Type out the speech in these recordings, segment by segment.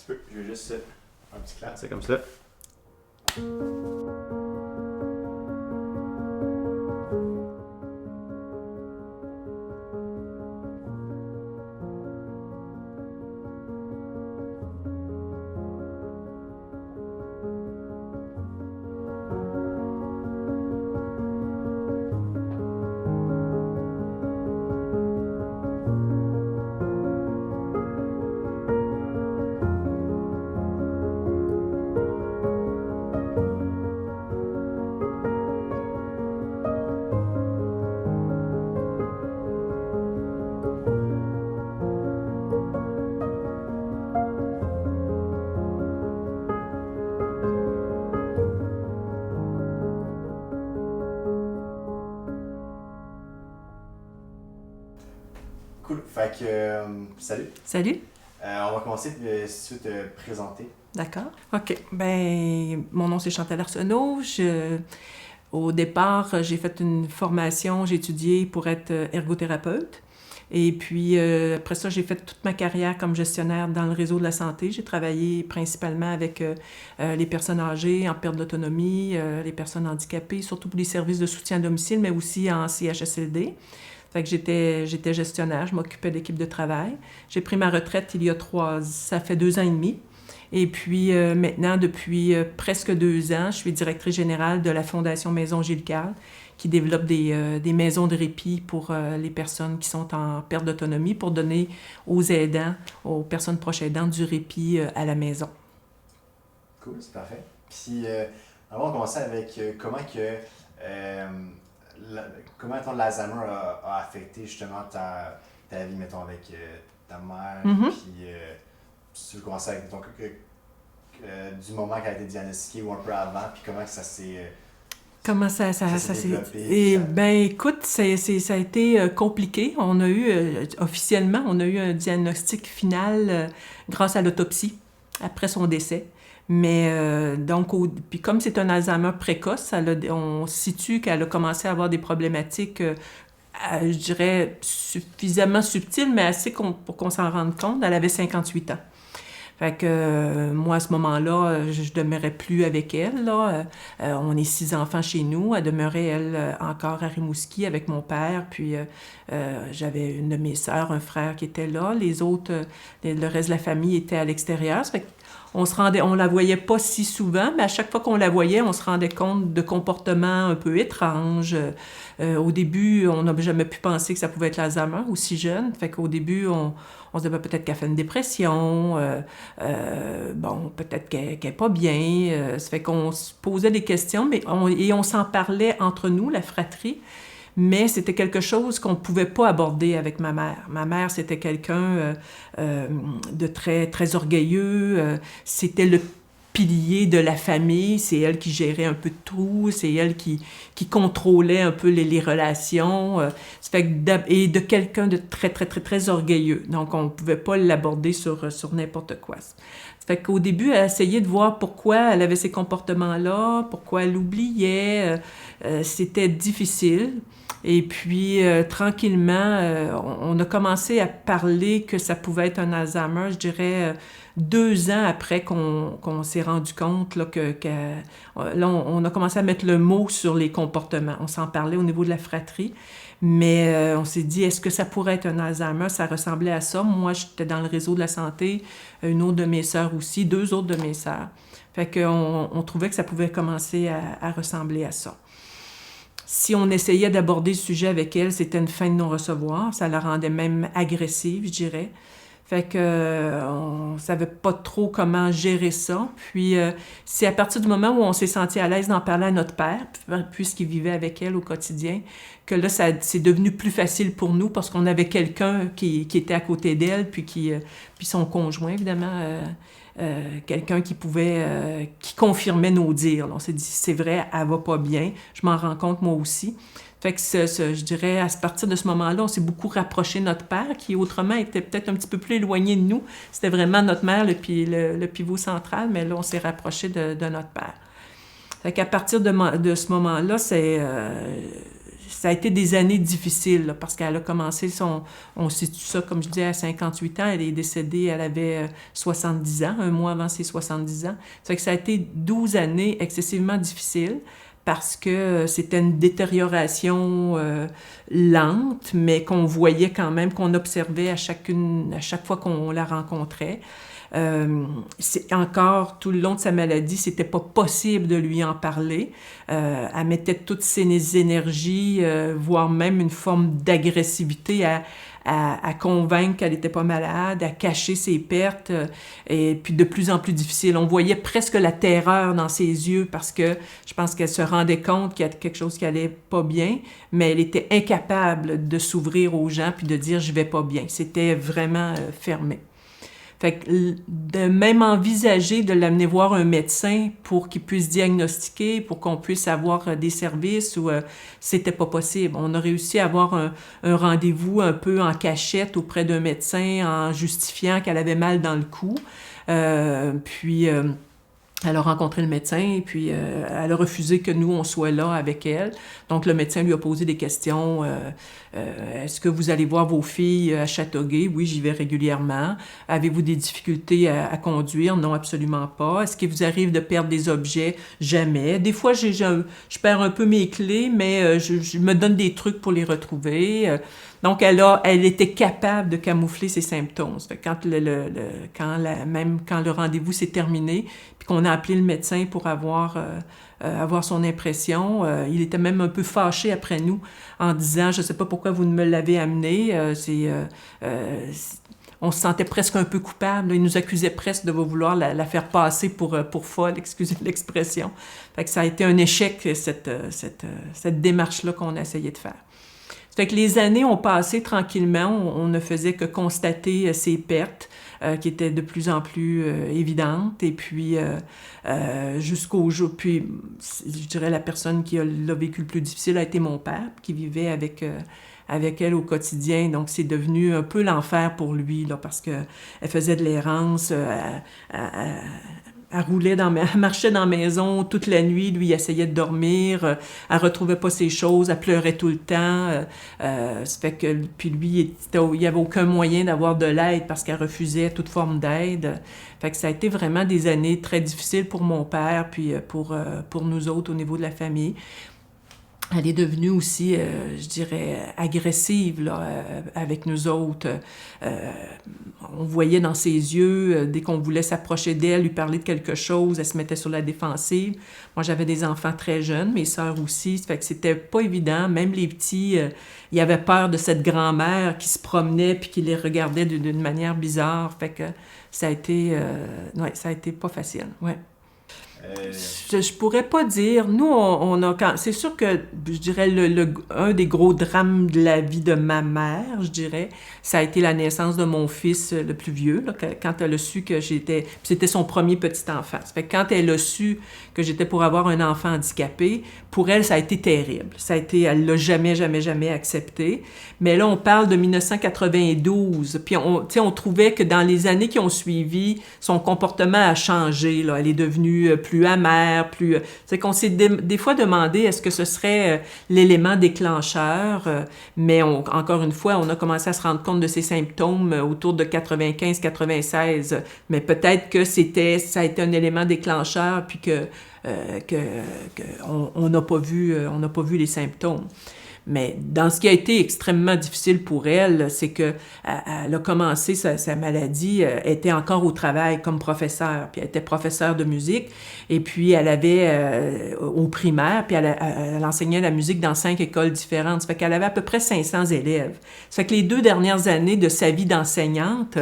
petit peu. Je vais juste un petit clap. C'est comme ça. Cool. Fait que, salut. Salut. On va commencer si tu veux te présenter. D'accord. OK. Ben, mon nom, c'est Chantal Arsenault. Au départ, j'ai fait une formation, j'ai étudié pour être ergothérapeute. Et puis, après ça, j'ai fait toute ma carrière comme gestionnaire dans le réseau de la santé. J'ai travaillé principalement avec les personnes âgées en perte d'autonomie, les personnes handicapées, surtout pour les services de soutien à domicile, mais aussi en CHSLD. Fait que j'étais gestionnaire, je m'occupais de l'équipe de travail. J'ai pris ma retraite ça fait 2 ans et demi. Et puis maintenant, depuis presque 2 ans, je suis directrice générale de la Fondation Maison Gilles Carle, qui développe des maisons de répit pour les personnes qui sont en perte d'autonomie, pour donner aux aidants, aux personnes proches aidantes, du répit à la maison. Cool, c'est parfait. Puis, avant de commencer avec comment l'Alzheimer a affecté justement ta vie, mettons, avec ta mère, puis tu veux commencer avec du moment qu'elle a été diagnostiquée ou un peu avant, puis comment ça s'est... Comment ça s'est développé? Ben écoute, ça a été compliqué. On a eu, officiellement, on a eu un diagnostic final grâce à l'autopsie, après son décès. Mais donc, puis comme c'est un Alzheimer précoce, on situe qu'elle a commencé à avoir des problématiques, je dirais, suffisamment subtiles, mais assez pour qu'on s'en rende compte. Elle avait 58 ans. Fait que moi, à ce moment-là, je demeurais plus avec elle. Là. On est 6 enfants chez nous. Elle demeurait, elle, encore à Rimouski avec mon père. Puis j'avais une de mes sœurs, un frère qui était là. Les autres, le reste de la famille était à l'extérieur. Ça fait on la voyait pas si souvent, mais à chaque fois qu'on la voyait, on se rendait compte de comportements un peu étranges. Au début, on n'a jamais pu penser que ça pouvait être l'Alzheimer aussi jeune. Fait qu'au début, on se disait peut-être qu'elle fait une dépression, bon, peut-être qu'elle n'est pas bien. Ça fait qu'on se posait des questions, et on s'en parlait entre nous, la fratrie. Mais c'était quelque chose qu'on ne pouvait pas aborder avec ma mère. Ma mère, c'était quelqu'un de très, très orgueilleux. C'était le pilier de la famille. C'est elle qui gérait un peu tout. C'est elle qui contrôlait un peu les relations. Ça fait et de quelqu'un de très, très, très, très orgueilleux. Donc, on ne pouvait pas l'aborder sur n'importe quoi. Ça fait qu'au début, elle essayait de voir pourquoi elle avait ces comportements-là, pourquoi elle oubliait. C'était difficile. Et puis, tranquillement, on a commencé à parler que ça pouvait être un Alzheimer, je dirais, 2 ans après qu'on s'est rendu compte là, là, on a commencé à mettre le mot sur les comportements. On s'en parlait au niveau de la fratrie, mais on s'est dit, est-ce que ça pourrait être un Alzheimer? Ça ressemblait à ça. Moi, j'étais dans le réseau de la santé, une autre de mes sœurs aussi, 2 autres de mes sœurs. Fait qu'on trouvait que ça pouvait commencer à ressembler à ça. Si on essayait d'aborder le sujet avec elle, c'était une fin de non-recevoir. Ça la rendait même agressive, je dirais. Fait que on savait pas trop comment gérer ça. Puis c'est à partir du moment où on s'est senti à l'aise d'en parler à notre père, puisqu'il vivait avec elle au quotidien, que là, c'est devenu plus facile pour nous parce qu'on avait quelqu'un qui était à côté d'elle, puis son conjoint, évidemment, quelqu'un qui confirmait nos dires. Là, on s'est dit, c'est vrai, elle va pas bien. Je m'en rends compte moi aussi. Fait que je dirais, à partir de ce moment-là, on s'est beaucoup rapproché de notre père, qui autrement était peut-être un petit peu plus éloigné de nous. C'était vraiment notre mère, le pivot central, mais là, on s'est rapproché de notre père. Fait qu'à partir de ce moment-là, ça a été des années difficiles, là, parce qu'elle a commencé on situe ça, comme je disais, à 58 ans. Elle est décédée, elle avait 70 ans, un mois avant ses 70 ans. Ça fait que ça a été 12 années excessivement difficiles, parce que c'était une détérioration lente, mais qu'on voyait quand même, qu'on observait à chaque fois qu'on la rencontrait. Encore, tout le long de sa maladie, c'était pas possible de lui en parler. Elle mettait toutes ses énergies, voire même une forme d'agressivité à convaincre qu'elle n'était pas malade, à cacher ses pertes, et puis de plus en plus difficile. On voyait presque la terreur dans ses yeux, parce que je pense qu'elle se rendait compte qu'il y a quelque chose qui allait pas bien, mais elle était incapable de s'ouvrir aux gens puis de dire « je vais pas bien ». C'était vraiment fermé. Fait que de même envisager de l'amener voir un médecin pour qu'il puisse diagnostiquer, pour qu'on puisse avoir des services, c'était pas possible. On a réussi à avoir un rendez-vous un peu en cachette auprès d'un médecin en justifiant qu'elle avait mal dans le cou. Elle a rencontré le médecin, puis elle a refusé que nous, on soit là avec elle. Donc, le médecin lui a posé des questions. Est-ce que vous allez voir vos filles à Châteauguay? Oui, j'y vais régulièrement. Avez-vous des difficultés à conduire? Non, absolument pas. Est-ce qu'il vous arrive de perdre des objets? Jamais. Des fois, je perds un peu mes clés, mais je me donne des trucs pour les retrouver. Donc, elle était capable de camoufler ses symptômes. Même quand le rendez-vous s'est terminé, puis qu'on a appelé le médecin pour avoir son impression, il était même un peu fâché après nous en disant « Je ne sais pas pourquoi vous ne me l'avez amené. On se sentait presque un peu coupable. Il nous accusait presque de vouloir la faire passer pour folle, excusez l'expression. Fait que ça a été un échec, cette démarche-là qu'on a essayé de faire. Fait que les années ont passé tranquillement, on ne faisait que constater ces pertes qui étaient de plus en plus évidentes, et puis jusqu'au jour, puis je dirais la personne qui l'a vécu le plus difficile a été mon père, qui vivait avec elle au quotidien, donc c'est devenu un peu l'enfer pour lui, là, parce qu'elle faisait de l'errance, elle marchait dans la maison toute la nuit, lui, il essayait de dormir, elle retrouvait pas ses choses, elle pleurait tout le temps. Ça fait que, puis lui, il y avait aucun moyen d'avoir de l'aide parce qu'elle refusait toute forme d'aide. Fait que ça a été vraiment des années très difficiles pour mon père, puis pour nous autres au niveau de la famille. Elle est devenue aussi, je dirais, agressive là, avec nous autres. On voyait dans ses yeux, dès qu'on voulait s'approcher d'elle, lui parler de quelque chose, elle se mettait sur la défensive. Moi, j'avais des enfants très jeunes, mes sœurs aussi, ça fait que c'était pas évident. Même les petits, ils avaient peur de cette grand-mère qui se promenait puis qui les regardait d'une manière bizarre. Fait que ça a été pas facile, ouais. Je pourrais pas dire. Nous, c'est sûr que, je dirais, un des gros drames de la vie de ma mère, je dirais, ça a été la naissance de mon fils le plus vieux, là, quand elle a su que j'étais... C'était son premier petit enfant. Ça fait que quand elle a su que j'étais pour avoir un enfant handicapé, pour elle, ça a été terrible. Elle l'a jamais, jamais, jamais accepté. Mais là, on parle de 1992. Puis, on trouvait que dans les années qui ont suivi, son comportement a changé, là. Elle est devenue plus amère, c'est qu'on s'est des fois demandé est-ce que ce serait l'élément déclencheur, mais encore une fois, on a commencé à se rendre compte de ces symptômes autour de 95-96, mais peut-être que ça a été un élément déclencheur, puis on n'a pas vu les symptômes. Mais dans ce qui a été extrêmement difficile pour elle, c'est que elle a commencé sa maladie, elle était encore au travail comme professeure, puis elle était professeure de musique, et puis elle avait au primaire, puis elle enseignait la musique dans 5 écoles différentes, ça fait qu'elle avait à peu près 500 élèves. Ça fait que les 2 dernières années de sa vie d'enseignante,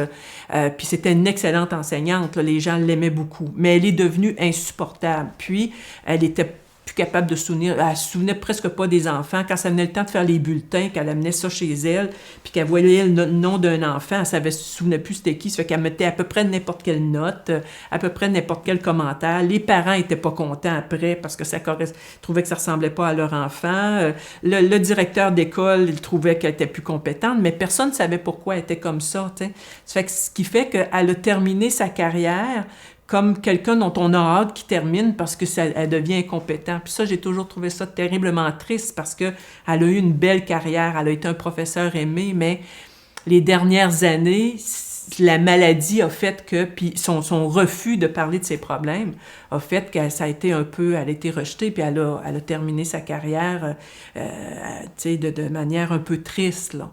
puis c'était une excellente enseignante, là, les gens l'aimaient beaucoup, mais elle est devenue insupportable, puis elle était plus capable de se souvenir. Elle se souvenait presque pas des enfants. Quand ça venait le temps de faire les bulletins, qu'elle amenait ça chez elle, puis qu'elle voyait le nom d'un enfant, elle se souvenait plus c'était qui. Ça fait qu'elle mettait à peu près n'importe quelle note, à peu près n'importe quel commentaire. Les parents étaient pas contents après parce que trouvaient que ça ressemblait pas à leur enfant. Le directeur d'école, il trouvait qu'elle était plus compétente, mais personne ne savait pourquoi elle était comme ça, t'sais. Ça fait que ce qui fait qu'elle a terminé sa carrière, comme quelqu'un dont on a hâte qu'il termine parce que elle devient incompétente. Puis ça, j'ai toujours trouvé ça terriblement triste parce qu'elle a eu une belle carrière, elle a été un professeur aimé, mais les dernières années, la maladie a fait que, puis son refus de parler de ses problèmes a fait que ça a été un peu, elle a été rejetée, puis elle a terminé sa carrière, tu sais, de manière un peu triste, là.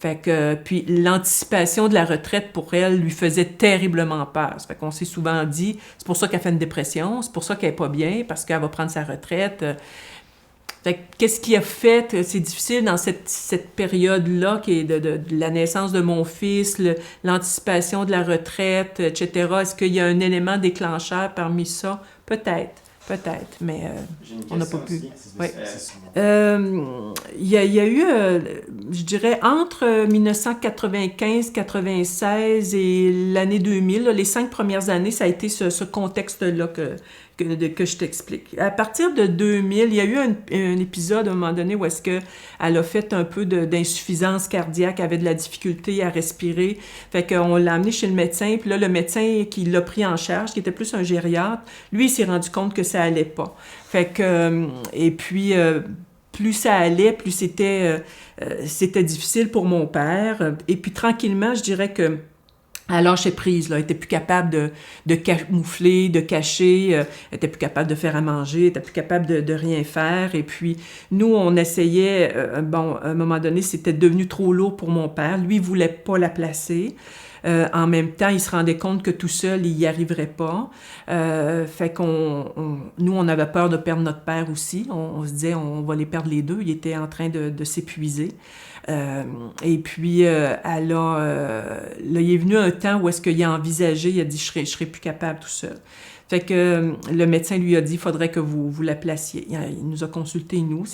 Fait que, puis l'anticipation de la retraite pour elle lui faisait terriblement peur. Ça fait qu'on s'est souvent dit, c'est pour ça qu'elle fait une dépression, c'est pour ça qu'elle est pas bien, parce qu'elle va prendre sa retraite. Fait que, qu'est-ce qui a fait, c'est difficile dans cette période-là, qui est de la naissance de mon fils, l'anticipation de la retraite, etc. Est-ce qu'il y a un élément déclencheur parmi ça? Peut-être, mais on n'a pas pu. Oui. Il y a eu, je dirais, entre 1995-96 et l'année 2000, là, les 5 premières années, ça a été ce contexte-là que je t'explique. À partir de 2000, il y a eu un épisode à un moment donné où est-ce qu'elle a fait un peu d'insuffisance cardiaque, avait de la difficulté à respirer. Fait qu'on l'a amené chez le médecin, puis là, le médecin qui l'a pris en charge, qui était plus un gériatre, lui, il s'est rendu compte que ça allait pas. Fait que, et puis, plus ça allait, plus c'était difficile pour mon père. Et puis, tranquillement, je dirais que elle lâchait prise, là. Elle était plus capable de camoufler, de cacher, elle était plus capable de faire à manger, elle était plus capable de rien faire. Et puis, nous, on essayait, à un moment donné, c'était devenu trop lourd pour mon père. Lui, il voulait pas la placer. En même temps, il se rendait compte que tout seul, il y arriverait pas. Fait nous, on avait peur de perdre notre père aussi. On se disait, on va les perdre les deux. Il était en train de s'épuiser. Et puis, là, il est venu un temps où est-ce qu'il a envisagé, il a dit, je serai plus capable tout seul. Fait que le médecin lui a dit, il faudrait que vous la placiez. Il nous a consultés, nous.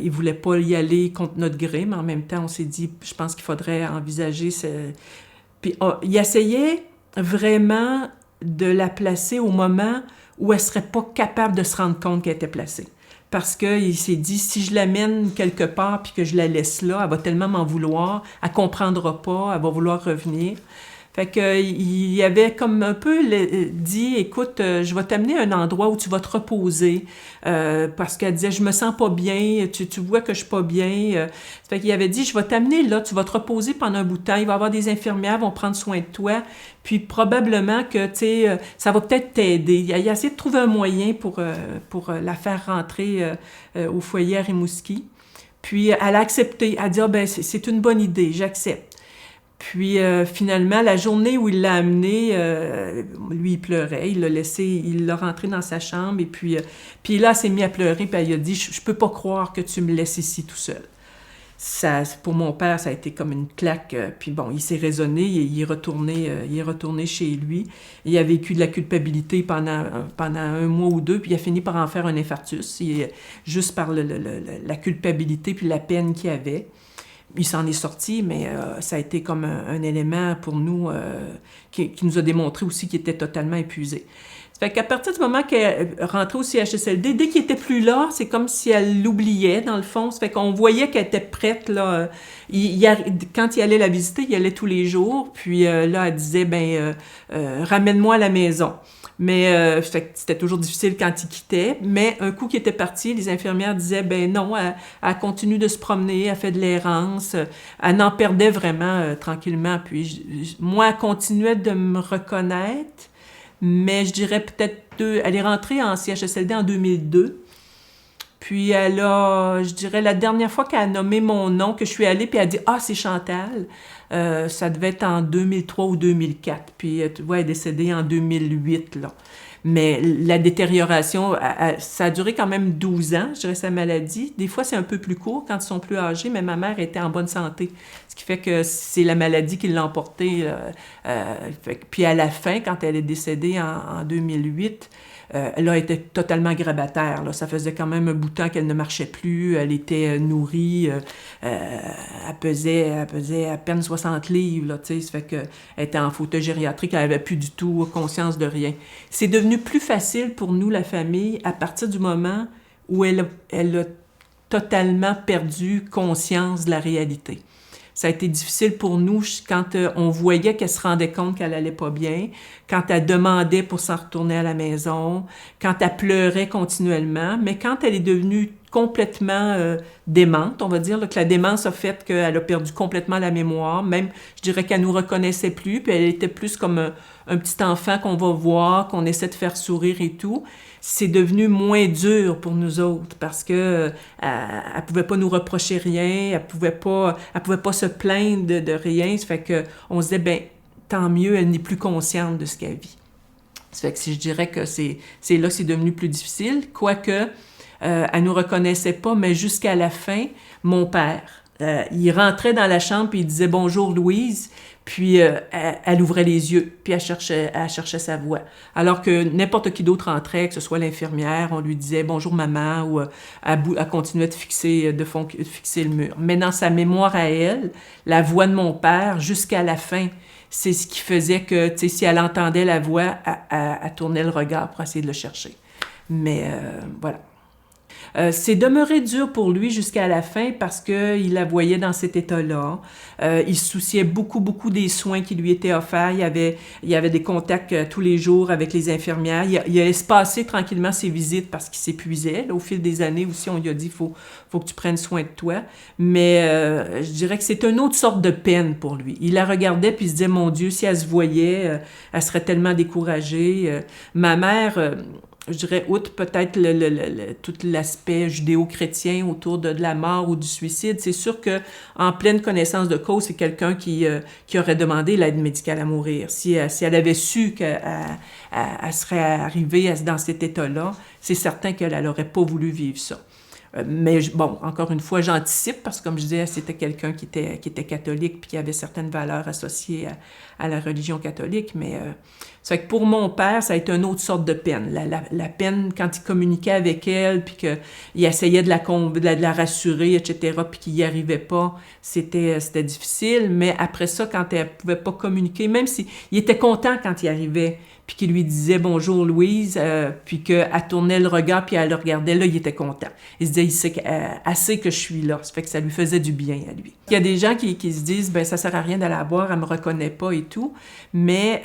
Il voulait pas y aller contre notre gré, mais en même temps, on s'est dit, je pense qu'il faudrait envisager Puis, il essayait vraiment de la placer au moment où elle serait pas capable de se rendre compte qu'elle était placée. Parce qu'il s'est dit, si je l'amène quelque part puis que je la laisse là, elle va tellement m'en vouloir, elle comprendra pas, elle va vouloir revenir. Fait qu'il avait comme un peu dit, écoute, je vais t'amener à un endroit où tu vas te reposer, parce qu'elle disait, je me sens pas bien, tu vois que je suis pas bien. Fait qu'il avait dit, je vais t'amener là, tu vas te reposer pendant un bout de temps, il va y avoir des infirmières, vont prendre soin de toi, puis probablement que, tu sais, ça va peut-être t'aider. Il a essayé de trouver un moyen pour la faire rentrer au foyer à Rimouski. Puis elle a accepté, elle a dit, c'est une bonne idée, j'accepte. Puis finalement, la journée où il l'a amené, lui, il pleurait, il l'a rentré dans sa chambre, et puis là, elle s'est mise à pleurer, puis elle a dit, je peux pas croire que tu me laisses ici tout seul. Ça, pour mon père, ça a été comme une claque, puis bon, il s'est raisonné, il est retourné chez lui. Il a vécu de la culpabilité pendant 1 mois ou 2, puis il a fini par en faire un infarctus, juste par la culpabilité puis la peine qu'il avait. Il s'en est sorti, mais ça a été comme un élément pour nous qui nous a démontré aussi qu'il était totalement épuisé. Ça fait qu'à partir du moment qu'elle rentrait au CHSLD, dès qu'il était plus là, c'est comme si elle l'oubliait, dans le fond. Ça fait qu'on voyait qu'elle était prête, là. Quand il allait la visiter, il allait tous les jours. Puis là, elle disait, ramène-moi à la maison. Mais c'était toujours difficile quand il quittait. Mais un coup qu'il était parti, les infirmières disaient, non, elle continue de se promener, elle fait de l'errance. Elle en perdait vraiment tranquillement. Puis moi, elle continuait de me reconnaître. Mais je dirais peut-être elle est rentrée en CHSLD en 2002. Puis je dirais, la dernière fois qu'elle a nommé mon nom, que je suis allée, puis elle a dit « Ah, c'est Chantal », ça devait être en 2003 ou 2004. Puis tu vois, elle est décédée en 2008, là. Mais la détérioration, ça a duré quand même 12 ans, je dirais, sa maladie. Des fois, c'est un peu plus court quand ils sont plus âgés, mais ma mère était en bonne santé. Ce qui fait que c'est la maladie qui l'a emportée. Puis à la fin, quand elle est décédée en 2008, elle a été totalement grabataire, là. Ça faisait quand même un bout de temps qu'elle ne marchait plus. Elle était nourrie. Elle pesait à peine 60 livres, là, tu sais. Ça fait qu'elle était en fauteuil gériatrique. Elle n'avait plus du tout conscience de rien. C'est devenu plus facile pour nous, la famille, à partir du moment où elle a totalement perdu conscience de la réalité. Ça a été difficile pour nous quand on voyait qu'elle se rendait compte qu'elle allait pas bien, quand elle demandait pour s'en retourner à la maison, quand elle pleurait continuellement. Mais quand elle est devenue complètement démente, on va dire là, que la démence a fait qu'elle a perdu complètement la mémoire, même je dirais qu'elle nous reconnaissait plus, puis elle était plus comme un petit enfant qu'on va voir, qu'on essaie de faire sourire et tout. C'est devenu moins dur pour nous autres parce que elle pouvait pas nous reprocher rien, elle pouvait pas se plaindre de rien. Ça fait que on se disait ben tant mieux, elle n'est plus consciente de ce qu'elle vit. Ça fait que si je dirais que c'est là que c'est devenu plus difficile, quoique elle nous reconnaissait pas, mais jusqu'à la fin, mon père, il rentrait dans la chambre puis il disait bonjour Louise, puis elle ouvrait les yeux puis elle cherchait sa voix. Alors que n'importe qui d'autre entrait, que ce soit l'infirmière, on lui disait bonjour maman ou elle continuait de fixer le mur. Mais dans sa mémoire à elle, la voix de mon père jusqu'à la fin, c'est ce qui faisait que, tu sais, si elle entendait la voix, elle tournait le regard pour essayer de le chercher. Mais voilà. C'est demeuré dur pour lui jusqu'à la fin parce qu'il la voyait dans cet état-là. Il se souciait beaucoup des soins qui lui étaient offerts. Il y avait des contacts tous les jours avec les infirmières. Il a espacé tranquillement ses visites parce qu'il s'épuisait. Là, au fil des années aussi, on lui a dit faut que tu prennes soin de toi. Mais je dirais que c'est une autre sorte de peine pour lui. Il la regardait puis il se disait, mon Dieu, si elle se voyait, elle serait tellement découragée. Ma mère... je dirais, outre peut-être tout l'aspect judéo-chrétien autour de la mort ou du suicide, c'est sûr que en pleine connaissance de cause, c'est quelqu'un qui aurait demandé l'aide médicale à mourir. Si elle avait su qu'elle serait arrivée dans cet état-là, c'est certain qu'elle n'aurait pas voulu vivre ça. Mais bon, encore une fois, j'anticipe parce que, comme je disais, c'était quelqu'un qui était catholique puis qui avait certaines valeurs associées à la religion catholique. Mais c'est que pour mon père, ça a été une autre sorte de peine. La peine quand il communiquait avec elle puis qu'il essayait de la rassurer, etc., puis qu'il n'y arrivait pas, c'était difficile. Mais après ça, quand elle pouvait pas communiquer, même s'il était content quand il arrivait, puis qu'il lui disait « Bonjour Louise », puis qu'elle tournait le regard, puis elle le regardait, là, il était content. Il se disait « Elle sait que je suis là », ça fait que ça lui faisait du bien à lui. Il y a des gens qui se disent « Ben ça sert à rien d'aller la voir, elle me reconnaît pas et tout », mais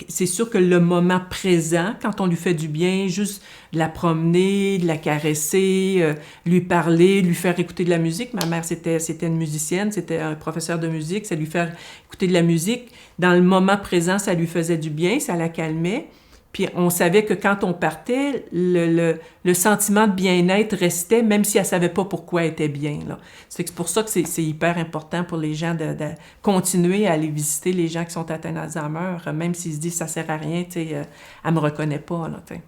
c'est sûr que le moment présent, quand on lui fait du bien, juste de la promener, de la caresser, lui parler, lui faire écouter de la musique. Ma mère, c'était une musicienne, c'était un professeur de musique, ça lui faire écouter de la musique. Dans le moment présent, ça lui faisait du bien, ça la calmait. Puis on savait que quand on partait, le sentiment de bien-être restait, même si elle savait pas pourquoi elle était bien, là. C'est pour ça que c'est hyper important pour les gens de continuer à aller visiter les gens qui sont atteints d'Alzheimer, même s'ils se disent ça sert à rien, tu sais, elle me reconnaît pas, là, tu sais.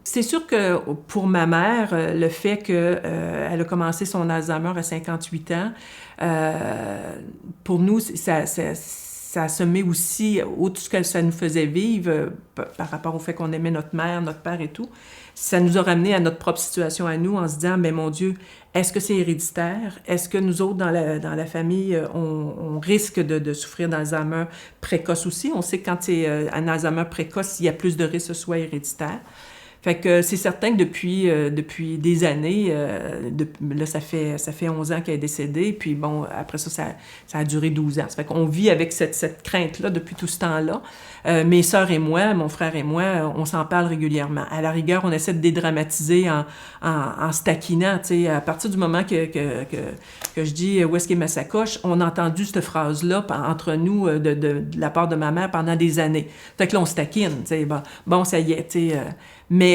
C'est sûr que pour ma mère, le fait qu'elle a commencé son Alzheimer à 58 ans, pour nous, ça a semé aussi, outre ce que ça nous faisait vivre, par rapport au fait qu'on aimait notre mère, notre père et tout, ça nous a ramené à notre propre situation à nous en se disant, mais mon Dieu, est-ce que c'est héréditaire? Est-ce que nous autres, dans la famille, on risque de souffrir d'Alzheimer précoce aussi? On sait que quand c'est un Alzheimer précoce, il y a plus de risques que ce soit héréditaire. Fait que c'est certain que depuis des années, là, ça fait 11 ans qu'elle est décédée, puis bon, après ça a duré 12 ans. Ça fait qu'on vit avec cette crainte-là depuis tout ce temps-là. Mes sœurs et moi, mon frère et moi, on s'en parle régulièrement. À la rigueur, on essaie de dédramatiser en se taquinant, tu sais, à partir du moment que je dis « Où est-ce qu'est ma sacoche? » On a entendu cette phrase-là entre nous de la part de ma mère pendant des années. Fait que là, on se taquine, tu sais, bon, ça y est, tu sais... mais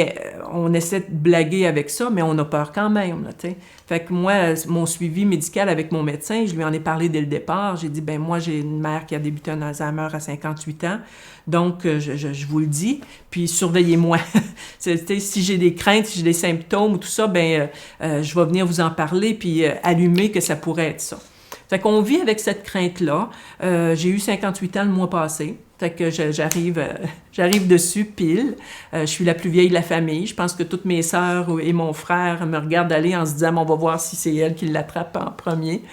on essaie de blaguer avec ça, mais on a peur quand même, là, tu sais. Fait que moi, mon suivi médical avec mon médecin, je lui en ai parlé dès le départ. J'ai dit, ben moi, j'ai une mère qui a débuté un Alzheimer à 58 ans, donc je vous le dis, puis surveillez-moi. Si j'ai des craintes, si j'ai des symptômes ou tout ça, ben je vais venir vous en parler, puis allumer que ça pourrait être ça. Fait qu'on vit avec cette crainte-là. J'ai eu 58 ans le mois passé. Fait que j'arrive dessus pile. Je suis la plus vieille de la famille. Je pense que toutes mes sœurs et mon frère me regardent aller en se disant, on va voir si c'est elle qui l'attrape en premier.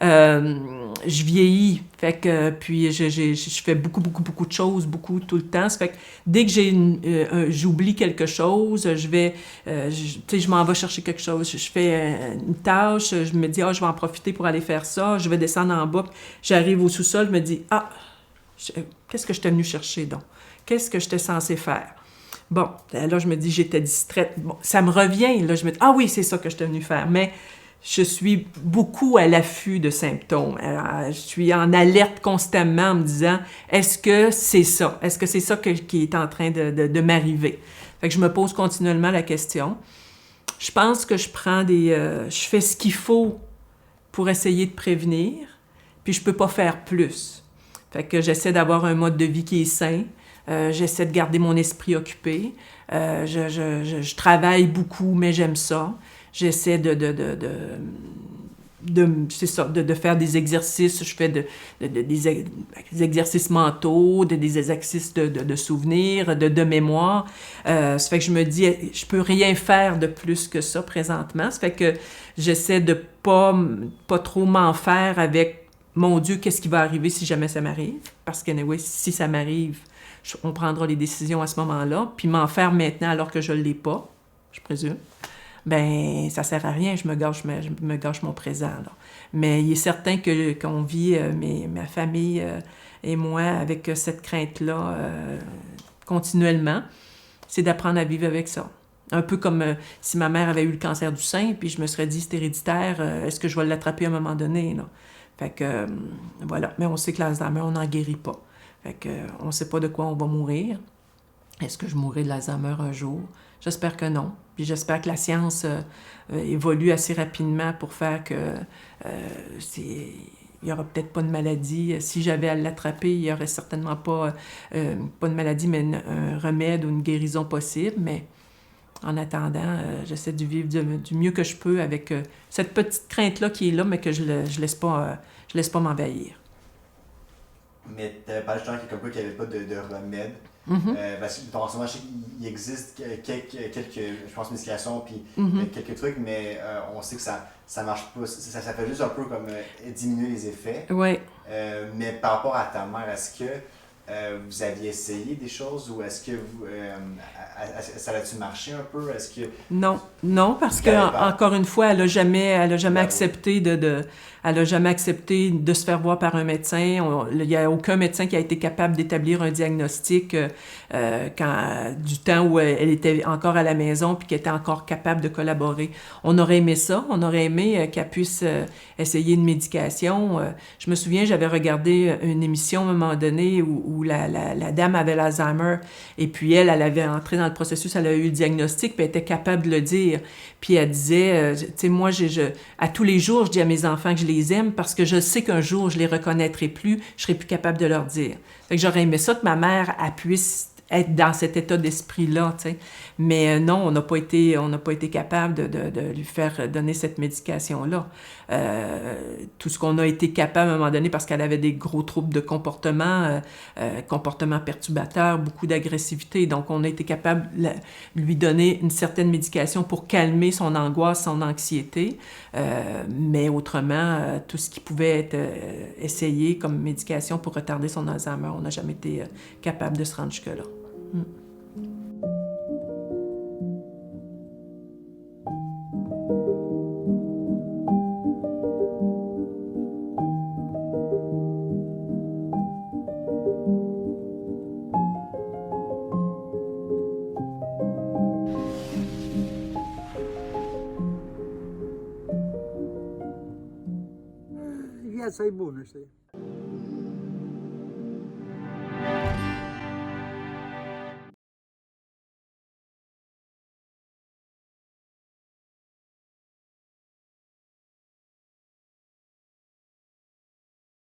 Je vieillis, fait que puis je fais beaucoup de choses, beaucoup tout le temps. Ça fait que dès que j'oublie quelque chose, je vais, tu sais, je m'en vais chercher quelque chose. Je fais une tâche, je me dis, je vais en profiter pour aller faire ça. Je vais descendre en bas, j'arrive au sous-sol, je me dis, qu'est-ce que j'étais venue chercher donc? Qu'est-ce que j'étais censée faire? Bon, là, je me dis, j'étais distraite. Bon, ça me revient, là, je me dis, oui, c'est ça que j'étais venue faire. Mais je suis beaucoup à l'affût de symptômes. Alors, je suis en alerte constamment en me disant, est-ce que c'est ça? Est-ce que c'est ça qui est en train de m'arriver? Fait que je me pose continuellement la question. Je pense que je fais ce qu'il faut pour essayer de prévenir, puis je peux pas faire plus. Fait que j'essaie d'avoir un mode de vie qui est sain. J'essaie de garder mon esprit occupé. Je travaille beaucoup, mais j'aime ça. J'essaie c'est ça, de faire des exercices. Je fais des exercices mentaux, des exercices de souvenirs, de mémoire. Ça fait que je me dis, je peux rien faire de plus que ça présentement. Ça fait que j'essaie de pas trop m'en faire avec, mon Dieu, qu'est-ce qui va arriver si jamais ça m'arrive? Parce que, anyway, si ça m'arrive, on prendra les décisions à ce moment-là. Puis m'en faire maintenant alors que je ne l'ai pas, je présume, ben ça sert à rien, je me gâche mon présent. Là. Mais il est certain qu'on vit, ma famille et moi, avec cette crainte-là continuellement. C'est d'apprendre à vivre avec ça. Un peu comme si ma mère avait eu le cancer du sein, puis je me serais dit, c'est héréditaire, est-ce que je vais l'attraper à un moment donné? Là? Fait que, voilà. Mais on sait que l'Alzheimer, on n'en guérit pas. Fait que, on ne sait pas de quoi on va mourir. Est-ce que je mourrai de l'Alzheimer un jour? J'espère que non. Puis j'espère que la science évolue assez rapidement pour faire que il n'y aura peut-être pas de maladie. Si j'avais à l'attraper, il n'y aurait certainement pas de maladie, mais un remède ou une guérison possible. Mais en attendant, j'essaie de vivre du mieux que je peux avec cette petite crainte-là qui est là, mais que je laisse pas m'envahir. Mais tu avais parlé justement comme quoi qu'il n'y avait pas de remède. Parce que en ce moment, je sais qu'il existe quelques je pense, médications puis quelques trucs, mais on sait que ça marche pas. Ça fait juste un peu comme diminuer les effets. Oui. Mais par rapport à ta mère, est-ce que vous aviez essayé des choses ou est-ce que ça a-tu marché un peu? Est-ce que... Non, parce que encore une fois, elle a jamais accepté elle a jamais accepté de se faire voir par un médecin. Il n'y a aucun médecin qui a été capable d'établir un diagnostic du temps où elle était encore à la maison puis qu'elle était encore capable de collaborer. On aurait aimé ça. On aurait aimé qu'elle puisse essayer une médication. Je me souviens, j'avais regardé une émission à un moment donné où la dame avait l'Alzheimer et puis elle avait entré dans le processus, elle a eu le diagnostic puis elle était capable de le dire. Puis elle disait, tu sais, moi, à tous les jours, je dis à mes enfants que je les aime parce que je sais qu'un jour, je les reconnaîtrai plus, je serai plus capable de leur dire. Fait que j'aurais aimé ça que ma mère, elle puisse être dans cet état d'esprit-là, tu sais. Mais non, on n'a pas été capable de lui faire donner cette médication-là. Tout ce qu'on a été capable à un moment donné, parce qu'elle avait des gros troubles de comportement, comportement perturbateur, beaucoup d'agressivité, donc on a été capable de lui donner une certaine médication pour calmer son angoisse, son anxiété, mais autrement, tout ce qui pouvait être essayé comme médication pour retarder son Alzheimer, on n'a jamais été capable de se rendre jusque-là. Więcej buny sobie.